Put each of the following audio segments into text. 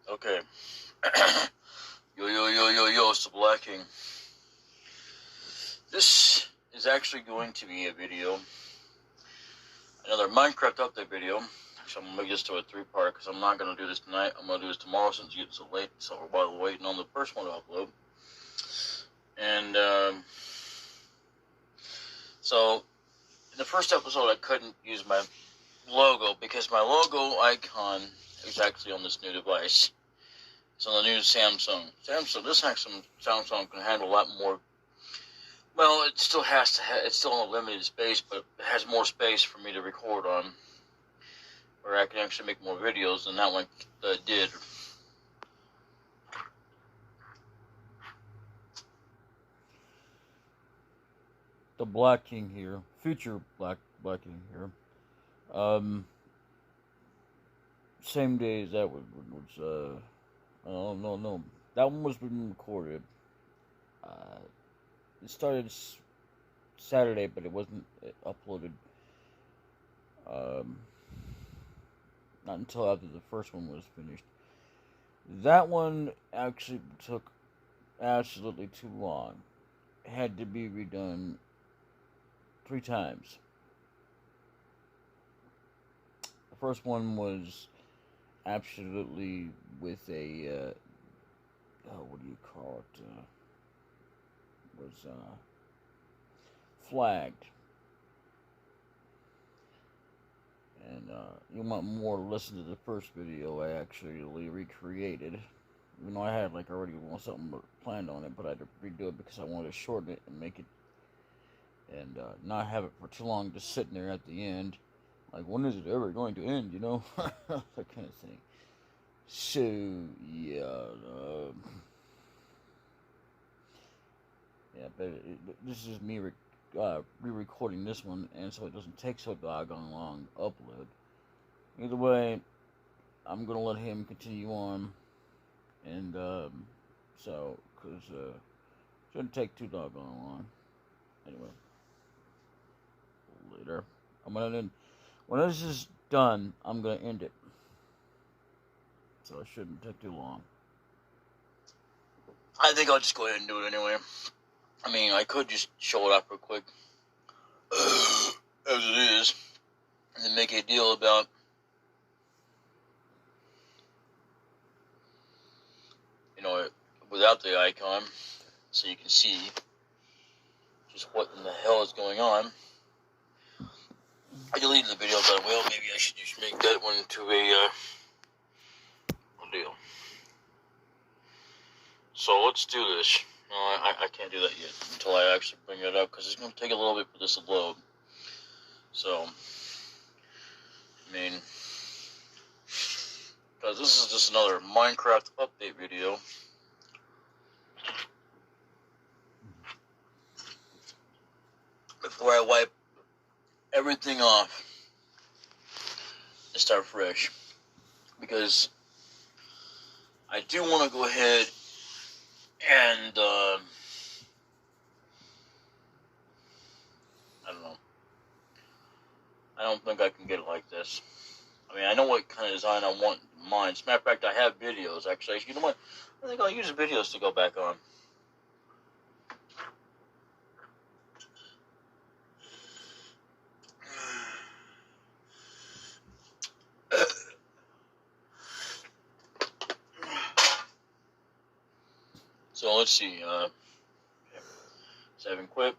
Okay. Yo, it's DaBLackKing. This is actually going to be a video, another Minecraft update video. So I'm going to make this to a three-part because I'm not going to do this tonight. I'm going to do this tomorrow since it's getting so late. So we're while waiting on the first one to upload. And so in the first episode I couldn't use my logo because my logo icon is actually on this new device. It's on the new Samsung. Samsung can handle a lot more. Well, it still has to. It's still on a limited space, but it has more space for me to record on, where I can actually make more videos than that one did. DaBLackKing here, future DaBLackKing here. Same day as that was no, that one was being recorded. It started Saturday, but it wasn't uploaded. Not until after the first one was finished. That one actually took absolutely too long. It had to be redone 3 times. The first one was absolutely with a what do you call it? Was flagged. And you want more to listen to the first video I actually recreated. Even though I had already something planned on it, but I had to redo it because I wanted to shorten it and make it and not have it for too long just sitting there at the end. Like, when is it ever going to end, you know? That kind of thing. So, yeah. But this is me re-recording this one, and so it doesn't take so doggone long to upload. Either way, I'm going to let him continue on. And, so, because it shouldn't take too doggone long. Anyway. Later. When this is done, I'm going to end it. So it shouldn't take too long. I think I'll just go ahead and do it anyway. I mean, I could just show it off real quick, as it is, and then make a deal about, without the icon, so you can see just what in the hell is going on. I deleted the video, but well, maybe I should just make that one into a deal. So let's do this. No, I can't do that yet until I actually bring it up, because it's going to take a little bit for this to load. So, I mean, because this is just another Minecraft update video. Before I wipe everything off and start fresh, because I do want to go ahead and I don't know. I don't think I can get it like this. I mean, I know what kind of design I want in mind. As a matter of fact, I have videos, actually. You know what? I think I'll use videos to go back on. So let's see. Save and quit.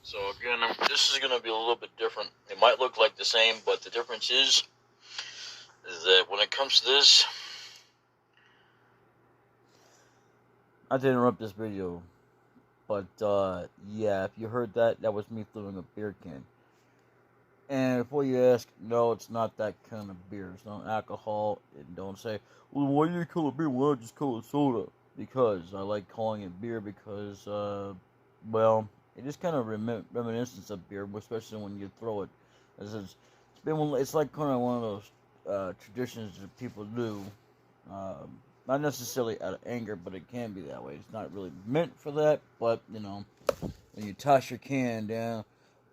So again, this is going to be a little bit different. It might look like the same, but the difference is that when it comes to this, Not to interrupt this video, but yeah, if you heard that, that was me throwing a beer can. And before you ask, no, it's not that kind of beer. It's not alcohol. And don't say, well, why do you call it beer? Why don't you just call it soda? Because I like calling it beer because, well, it just kind of reminiscence of beer, especially when you throw it. It's like kind of one of those traditions that people do. Not necessarily out of anger, but it can be that way. It's not really meant for that, but, when you toss your can down,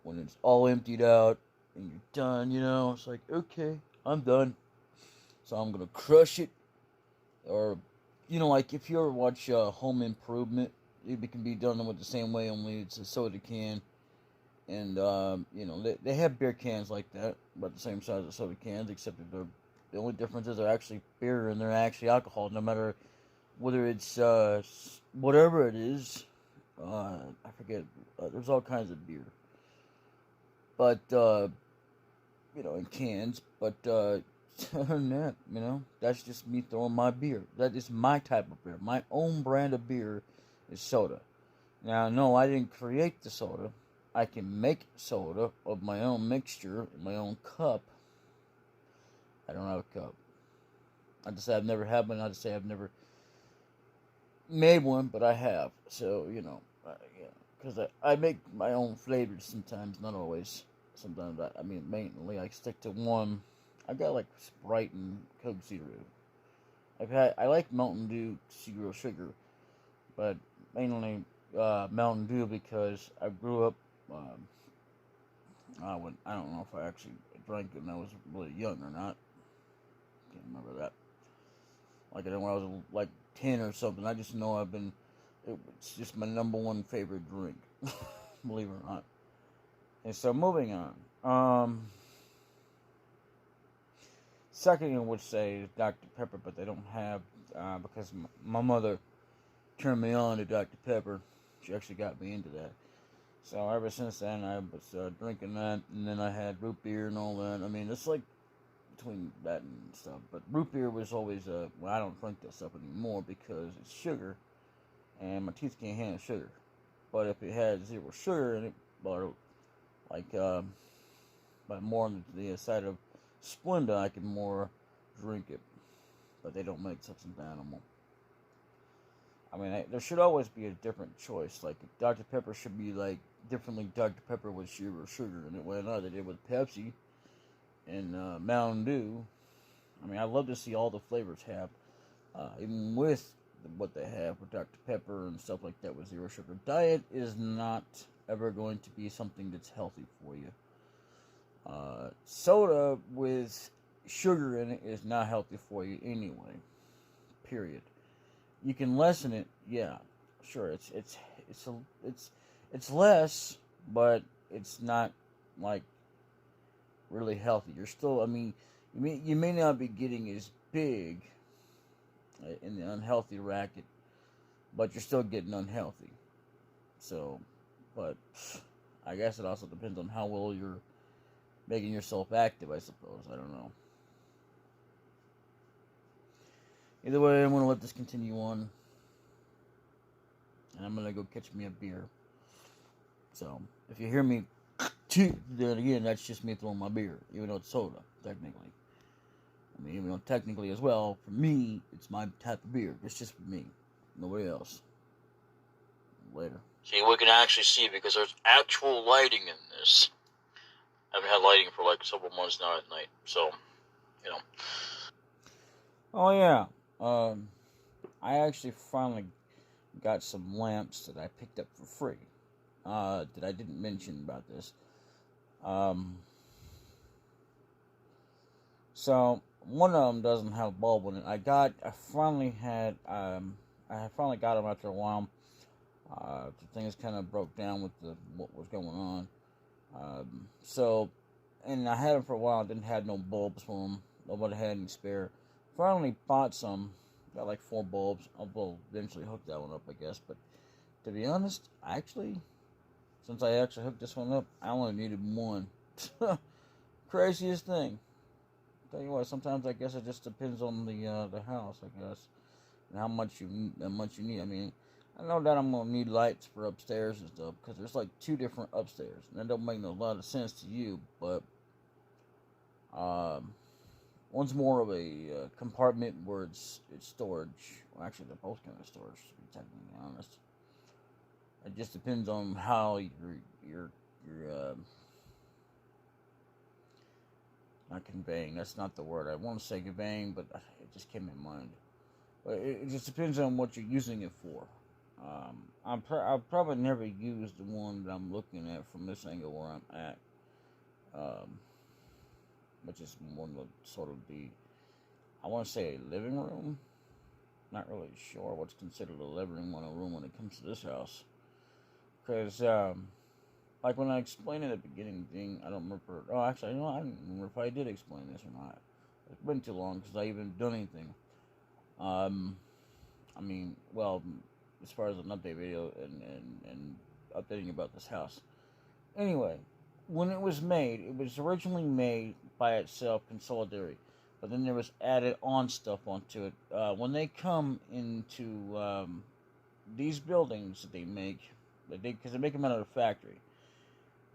when it's all emptied out, and you're done, it's like, okay, I'm done. So I'm gonna crush it. Or, like if you ever watch Home Improvement, it can be done with the same way, only it's a soda can. And, they have beer cans like that, about the same size as soda cans, except that the only difference is they're actually beer and they're actually alcohol, no matter whether it's whatever it is. I forget. There's all kinds of beer. But, in cans. But, other than that, that's just me throwing my beer. That is my type of beer. My own brand of beer is soda. Now, no, I didn't create the soda. I can make soda of my own mixture, in my own cup. I don't have a cup. I just say I've never had one. I just say I've never made one, but I have. So, because I make my own flavors sometimes, not always. Sometimes, mainly I stick to one. I got like Sprite and Coke Zero. I like Mountain Dew Zero Sugar, but mainly Mountain Dew because I grew up. I don't know if I actually drank it when I was really young or not. Can't remember that. Like when I was like 10 or something. I just know it's just my number one favorite drink. Believe it or not. And so moving on. Second I would say is Dr. Pepper, but they don't have, because my mother turned me on to Dr. Pepper. She actually got me into that. So ever since then, I was drinking that, and then I had root beer and all that. It's like between that and stuff. But root beer was always, I don't drink that stuff anymore because it's sugar, and my teeth can't handle sugar. But if it had zero sugar in it, but more on the side of Splenda, I can more drink it. But they don't make such an animal. There should always be a different choice. Like, Dr. Pepper should be, like, differently Dr. Pepper with zero sugar. And why not? They did with Pepsi and Mountain Dew. I love to see all the flavors have, even with what they have with Dr. Pepper and stuff like that with zero sugar. Diet is not ever going to be something that's healthy for you. Soda with sugar in it is not healthy for you anyway. Period. You can lessen it, yeah, sure. It's less, but it's not like really healthy. You're still, you may not be getting as big in the unhealthy racket, but you're still getting unhealthy. So, but I guess it also depends on how well you're making yourself active, I suppose. I don't know. Either way, I'm going to let this continue on. And I'm going to go catch me a beer. So, if you hear me, then again, that's just me throwing my beer. Even though it's soda, technically. Even though technically as well, for me, it's my type of beer. It's just for me. Nobody else. Later. See, we can actually see because there's actual lighting in this. I haven't had lighting for like several months now at night. So, Oh, yeah. I actually finally got some lamps that I picked up for free. That I didn't mention about this. So one of them doesn't have a bulb in it. I finally got them after a while. The things kind of broke down with what was going on. And I had them for a while. I didn't have no bulbs for them. Nobody had any spare. Finally bought some. Got like 4 bulbs. I'll eventually hook that one up, I guess. But to be honest, since I actually hooked this one up, I only needed one. Craziest thing. Tell you what, sometimes I guess it just depends on the house, I guess, and how much you need. I know that I'm gonna need lights for upstairs and stuff because there's like 2 different upstairs, and that don't make a lot of sense to you, but one's more of a compartment where it's storage. Well, actually, they're both kind of storage, to be technically honest. It just depends on how you're not conveying. That's not the word. I want to say conveying, but it just came in mind. But it just depends on what you're using it for. I've probably never used the one that I'm looking at from this angle where I'm at, which is one of sort of the I want to say a living room. Not really sure what's considered a living room when it comes to this house. Because, like when I explained in the beginning thing, I don't remember. Oh, actually, you know, I don't remember if I did explain this or not. It's been too long because I even done anything. I mean, well, as far as an update video and updating about this house. Anyway, when it was originally made by itself, consolidated, but then there was added on stuff onto it. When they come into these buildings that they make, because they make them out of the factory,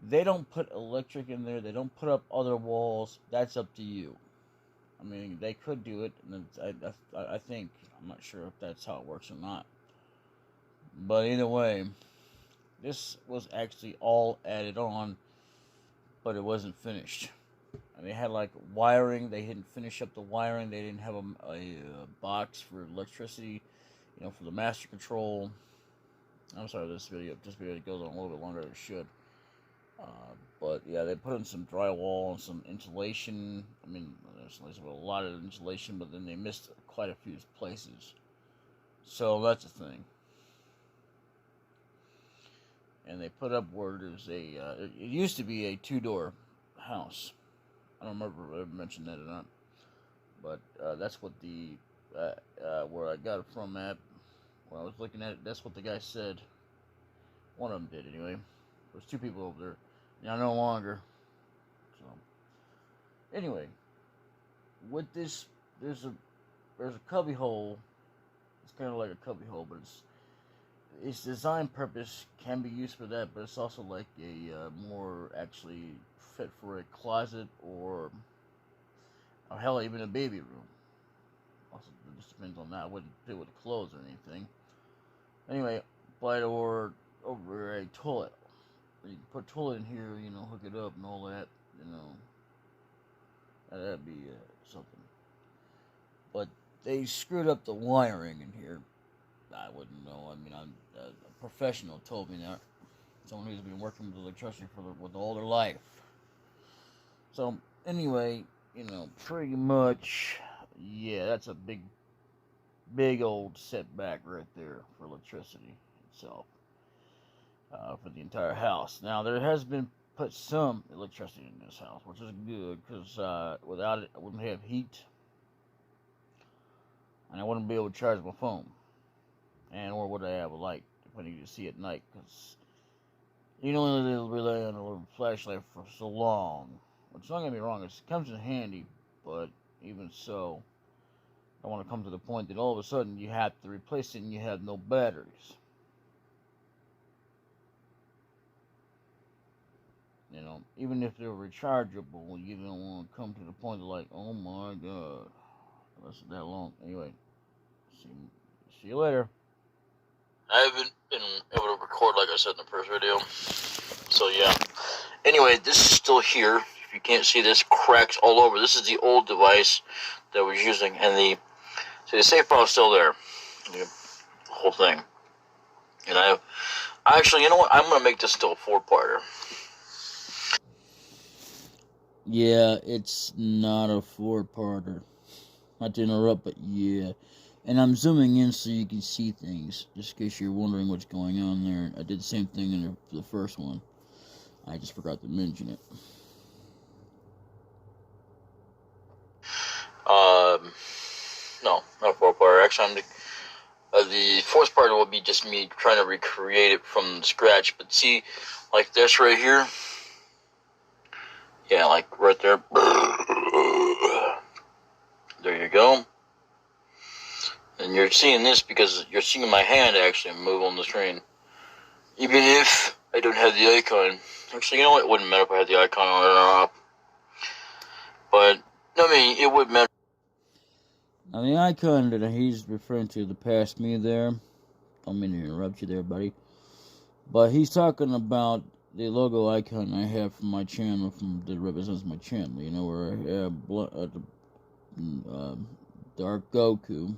they don't put electric in there. They don't put up other walls. That's up to you. I mean, they could do it, and I think, I'm not sure if that's how it works or not. But either way, this was actually all added on, but it wasn't finished. And they had like wiring. They didn't finish up the wiring. They didn't have a box for electricity, you know, for the master control. I'm sorry, this video goes on a little bit longer than it should. But yeah, they put in some drywall and some insulation. I mean, there's a lot of insulation, but then they missed quite a few places. So that's the thing. And they put up where there's it used to be a 2-door house. I don't remember if I ever mentioned that or not. But that's what where I got it from at. When I was looking at it, that's what the guy said. One of them did, anyway. There's 2 people over there. Now, no longer. So, anyway, with this, there's a cubby hole. It's kind of like a cubby hole, but its design purpose can be used for that, but it's also like a more actually fit for a closet or hell, even a baby room. Also, it just depends on that. I wouldn't fit with clothes or anything. Anyway, but or over a toilet. You can put a toilet in here, you know, hook it up and all that, you know. That'd be something. But they screwed up the wiring in here. I wouldn't know. I mean, a professional told me that. Someone who's been working with electricity with all their life. So, anyway, you know, pretty much, yeah, that's a big old setback right there for electricity itself. For the entire house. Now, there has been put some electricity in this house, which is good, because without it, I wouldn't have heat, and I wouldn't be able to charge my phone, or would I have a light, if I need to see at night, because you can only rely on a little flashlight for so long, which, don't get me wrong, it comes in handy, but even so, I want to come to the point that all of a sudden you have to replace it and you have no batteries. You know, even if they're rechargeable, you don't want to come to the point of like, oh my god, that's that long. Anyway, see you later. I haven't been able to record like I said in the first video. So yeah. Anyway, this is still here. If you can't see, this cracks all over. This is the old device that I was using, and the save file is still there. The whole thing. And I actually, you know what? I'm gonna make this still a 4-parter. Yeah, it's not a 4-parter. Not to interrupt, but yeah. And I'm zooming in so you can see things, just in case you're wondering what's going on there. I did the same thing in the first one. I just forgot to mention it. No, not a 4-parter. Actually, the 4th part will be just me trying to recreate it from scratch. But see, like this right here. Yeah, like right there. There you go. And you're seeing this because you're seeing my hand actually move on the screen. Even if I don't have the icon. Actually, you know what? It wouldn't matter if I had the icon on it or not. But, I mean, it would matter. Now, the icon that he's referring to, the past me there, don't mean to interrupt you there, buddy. But he's talking about the logo icon I have from my channel, that represents my channel. You know, where I have Dark Goku.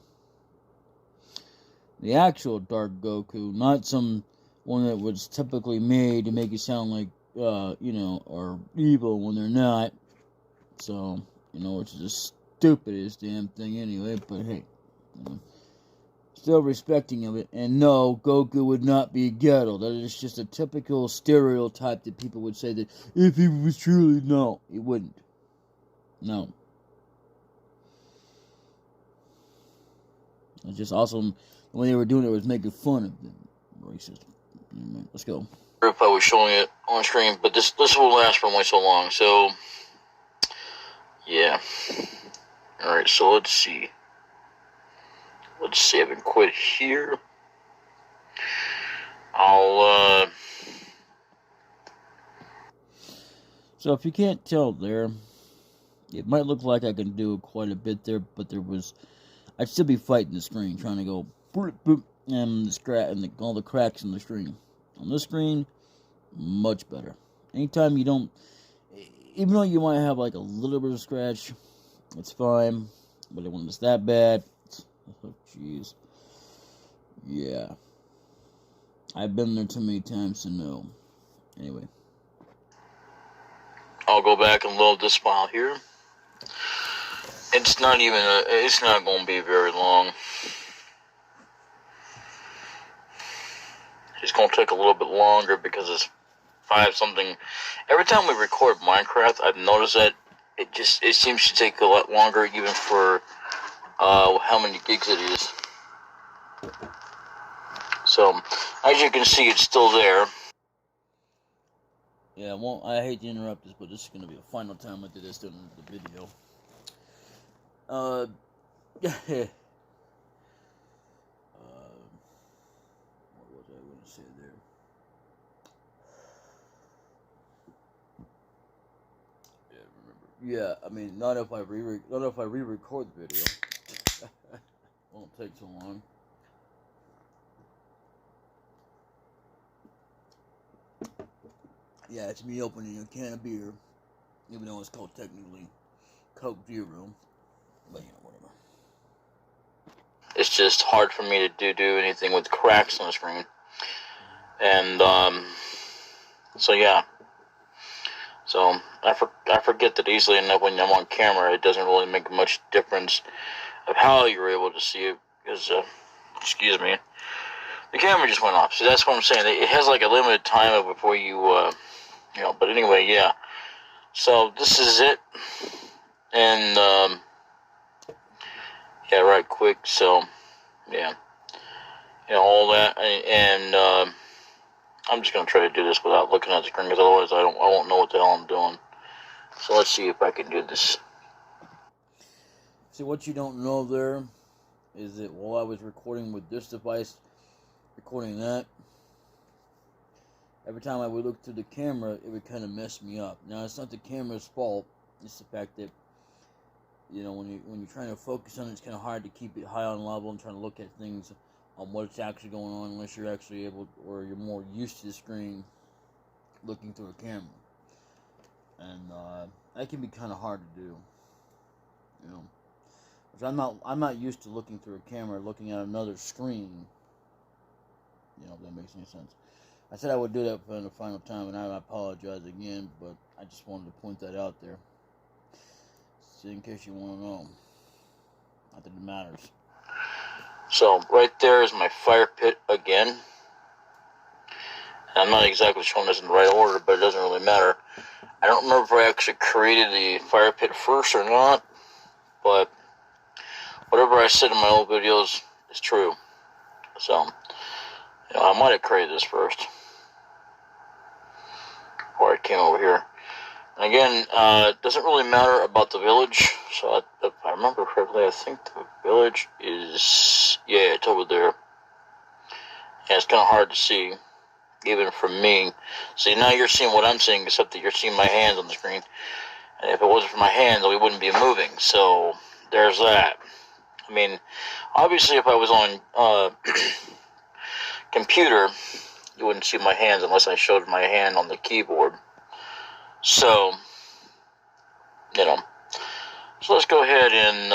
The actual Dark Goku, not some one that was typically made to make it sound like, you know, are evil when they're not. So, you know, it's just stupidest damn thing anyway, but hey. Still respecting of it. And no, Goku would not be ghetto. That is just a typical stereotype that people would say that if he was truly... No, he wouldn't. No. It's just awesome. The way they were doing it was making fun of them. Racist. Let's go. If I was showing it on screen, but this will last for only so long, so yeah. Alright, so let's see. Let's save and quit here. So if you can't tell there, it might look like I can do quite a bit there, but I'd still be fighting the screen, trying to go boop, boop, and all the cracks in the screen. On this screen, much better. Anytime you don't, even though you might have like a little bit of scratch, it's fine. But when it's that bad, oh jeez, yeah, I've been there too many times to know. Anyway, I'll go back and load this file here. It's not going to be very long. It's going to take a little bit longer because it's 5 something. Every time we record Minecraft, I've noticed that it seems to take a lot longer, even for how many gigs it is. So, as you can see, it's still there. Yeah, well, I hate to interrupt this, but this is going to be the final time I do this during the video. What was I going to say there? Yeah, I mean, not if I re-record the video. Won't take so long. Yeah, it's me opening a can of beer, even though it's called technically Coke Zero. But you know, whatever. It's just hard for me to do anything with cracks on the screen. And, so yeah. So, I forget that easily enough when I'm on camera. It doesn't really make much difference of how you're able to see it. Because, excuse me, the camera just went off. So that's what I'm saying. It has like a limited time before you, you know, but anyway, yeah. So, this is it. And, yeah, right quick, so, yeah, you know, all that, and, I'm just going to try to do this without looking at the screen, because otherwise I won't know what the hell I'm doing. So let's see if I can do this. See, what you don't know there is that while I was recording with this device, recording that, every time I would look through the camera, it would kind of mess me up. Now, it's not the camera's fault, it's the fact that, you know, when you're trying to focus on it, it's kind of hard to keep it high on level and trying to look at things on what's actually going on, unless you're actually able, or you're more used to the screen looking through a camera. And that can be kind of hard to do, you know. Because I'm not used to looking through a camera, looking at another screen. You know, if that makes any sense. I said I would do that for the final time, and I apologize again, but I just wanted to point that out there. In case you want to know. Not that it matters. So, right there is my fire pit again. I'm not exactly showing this in the right order, but it doesn't really matter. I don't remember if I actually created the fire pit first or not, but whatever I said in my old videos is true. So, you know, I might have created this first before I came over here. And again, it doesn't really matter about the village. So, if I remember correctly, I think the village is, yeah, it's over there. And it's kind of hard to see, even from me. See, now you're seeing what I'm seeing, except that you're seeing my hands on the screen. And if it wasn't for my hands, we wouldn't be moving. So, there's that. I mean, obviously, if I was on computer, you wouldn't see my hands unless I showed my hand on the keyboard. So, you know, so let's go ahead and,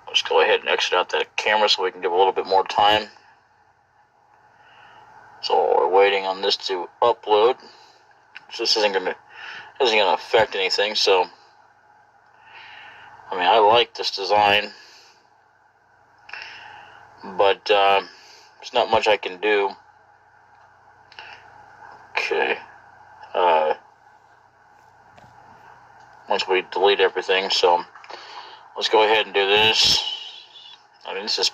let's go ahead and exit out that camera so we can give a little bit more time. So we're waiting on this to upload. So this isn't going to, isn't going to affect anything. So, I mean, I like this design, but there's not much I can do. Okay. Once we delete everything, so let's go ahead and do this. I mean, there's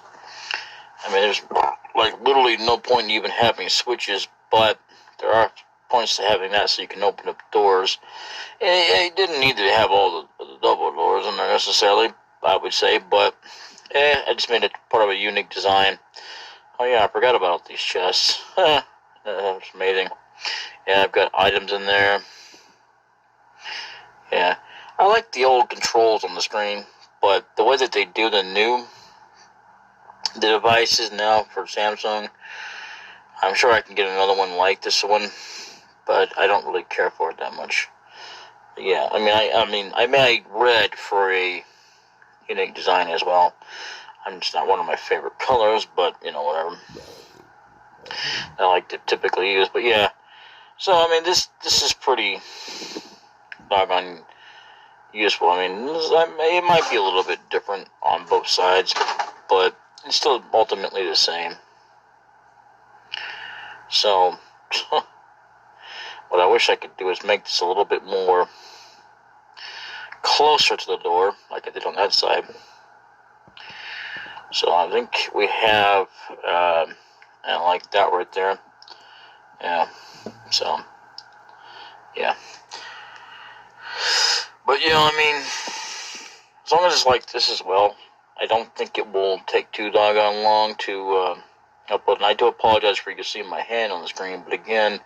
like literally no point in even having switches, but there are points to having that so you can open up doors. It didn't need to have all the double doors in there necessarily, I would say, but I just made it part of a unique design. Oh yeah, I forgot about these chests. That's amazing. Yeah, I've got items in there. Yeah, I like the old controls on the screen, but the way that they do the devices now for Samsung, I'm sure I can get another one like this one, but I don't really care for it that much. Yeah, I red for a unique design as well. I'm just not one of my favorite colors, but you know, whatever. I like to typically use, but yeah. So I mean, this is pretty doggone useful. I mean, it might be a little bit different on both sides, but it's still ultimately the same. So, what I wish I could do is make this a little bit more closer to the door, like I did on that side. So I think we have, I like that right there. Yeah. So, yeah. But you know, I mean, as long as it's like this as well, I don't think it will take too doggone long to upload. And I do apologize for you seeing my hand on the screen, but again,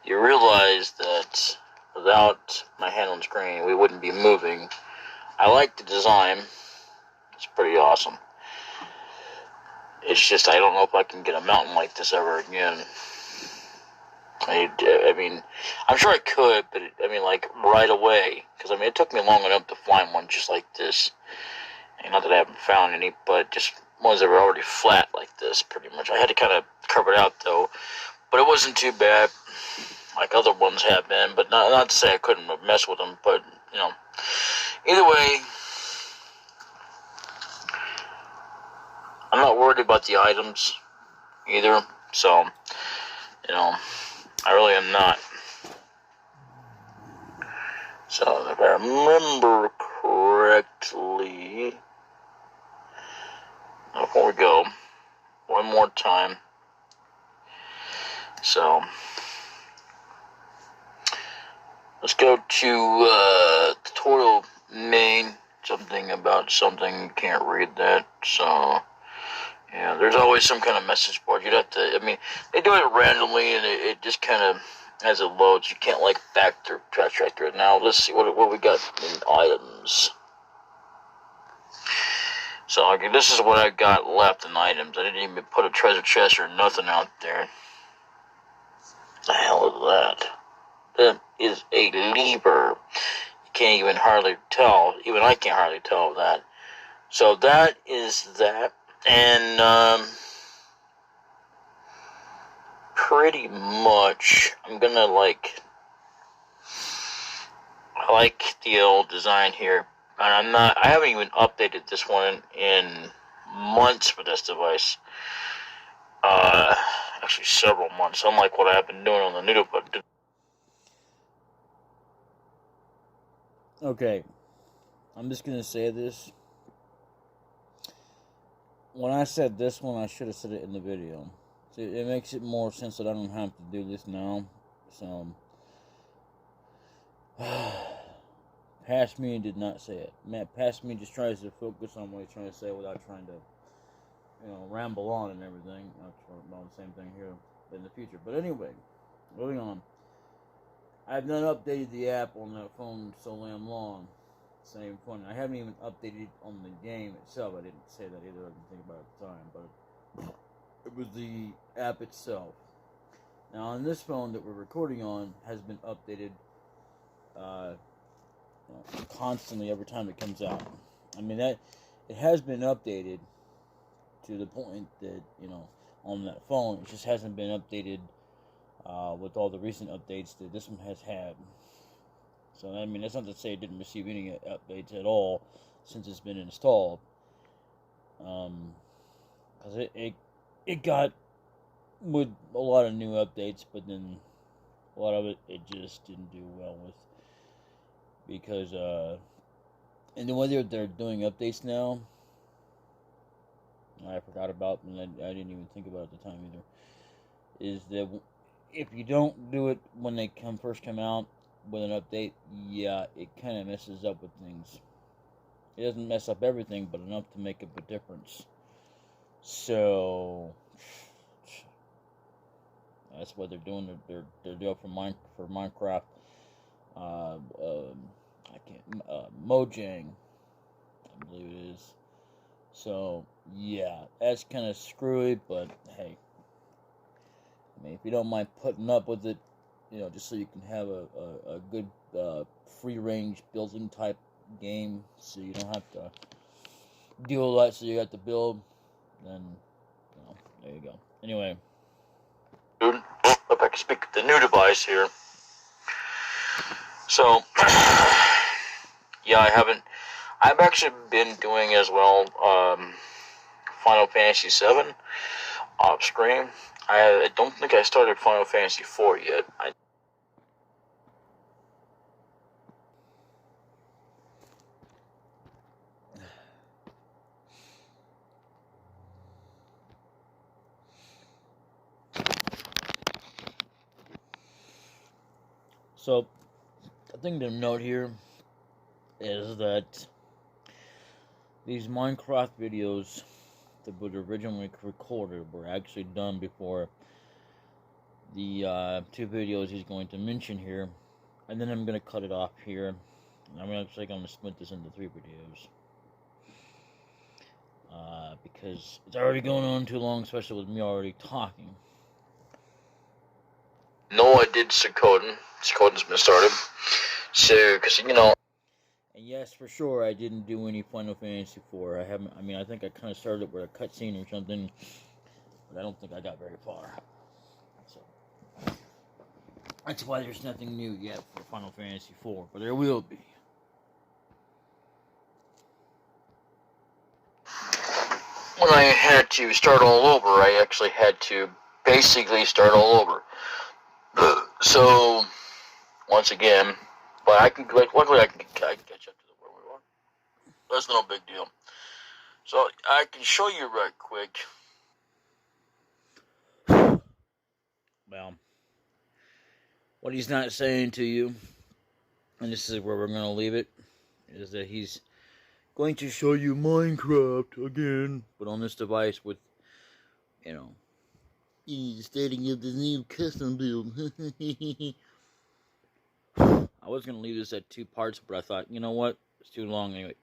you realize that without my hand on the screen, we wouldn't be moving. I like the design. It's pretty awesome. It's just I don't know if I can get a mountain like this ever again. I mean, I'm sure I could, but like right away, because I mean, it took me long enough to find one just like this. And not that I haven't found any, but just ones that were already flat like this, pretty much. I had to kind of cover it out though, but it wasn't too bad, like other ones have been. But not to say I couldn't mess with them, but you know, either way, I'm not worried about the items either. So, you know, I really am not. So, if I remember correctly, before we go, one more time. So, let's go to tutorial main, something about something, you can't read that, so, yeah, there's always some kind of message board. You'd have to, I mean, they do it randomly, and it just kind of, as it loads, you can't, like, track through it. Now, let's see what we got in items. So, okay, this is what I got left in items. I didn't even put a treasure chest or nothing out there. What the hell is that? That is a lever. You can't even hardly tell. Even I can't hardly tell that. So, that is that. And, pretty much, I'm gonna I like the old design here. And I haven't even updated this one in months for this device. Actually several months, unlike what I've been doing on the new device. Okay, I'm just gonna say this. When I said this one, I should have said it in the video. So it makes it more sense that I don't have to do this now. So, past me did not say it. Past me just tries to focus on what he's trying to say without trying to, ramble on and everything. I'll try the same thing here in the future. But anyway, moving on. I've not updated the app on that phone so damn long. Same fun. I haven't even updated it on the game itself. I didn't say that either. I didn't think about it at the time, but it was the app itself. Now, on this phone that we're recording on has been updated constantly every time it comes out. I mean, that it has been updated to the point that, on that phone, it just hasn't been updated with all the recent updates that this one has had. So, I mean, that's not to say it didn't receive any updates at all since it's been installed. Because it got with a lot of new updates, but then a lot of it just didn't do well with. Because, and the way they're doing updates now, I forgot about, and I didn't even think about it at the time either, is that if you don't do it when they first come out with an update, yeah, it kind of messes up with things. It doesn't mess up everything, but enough to make a difference. So that's what they're doing. They're doing for MineCroft. Mojang, I believe it is. So yeah, that's kind of screwy, but hey, I mean, if you don't mind putting up with it, just so you can have a good free-range building type game, so you don't have to deal with that, so you have to build, then, there you go. Anyway. Dude, if I can speak the new device here. So, yeah, I've actually been doing as well, Final Fantasy VII off stream. I don't think I started Final Fantasy IV yet. So, the thing to note here is that these MineCroft videos that were originally recorded were actually done before the 2 videos he's going to mention here, and then I'm going to cut it off here, and I'm actually going to split this into 3 videos, because it's already going on too long, especially with me already talking. No, I did Suikoden. Suikoden's been started. So, because, And yes, for sure, I didn't do any Final Fantasy IV. I think I kind of started it with a cutscene or something, but I don't think I got very far. So, that's why there's nothing new yet for Final Fantasy IV, but there will be. When I had to start all over, I actually had to basically start all over. So, once again, but luckily I can catch up to where we are. That's no big deal. So, I can show you right quick. Well, what he's not saying to you, and this is where we're going to leave it, is that he's going to show you MineCroft again, but on this device with, stating of the new custom build. I was going to leave this at 2 parts, but I thought, you know what? It's too long anyway.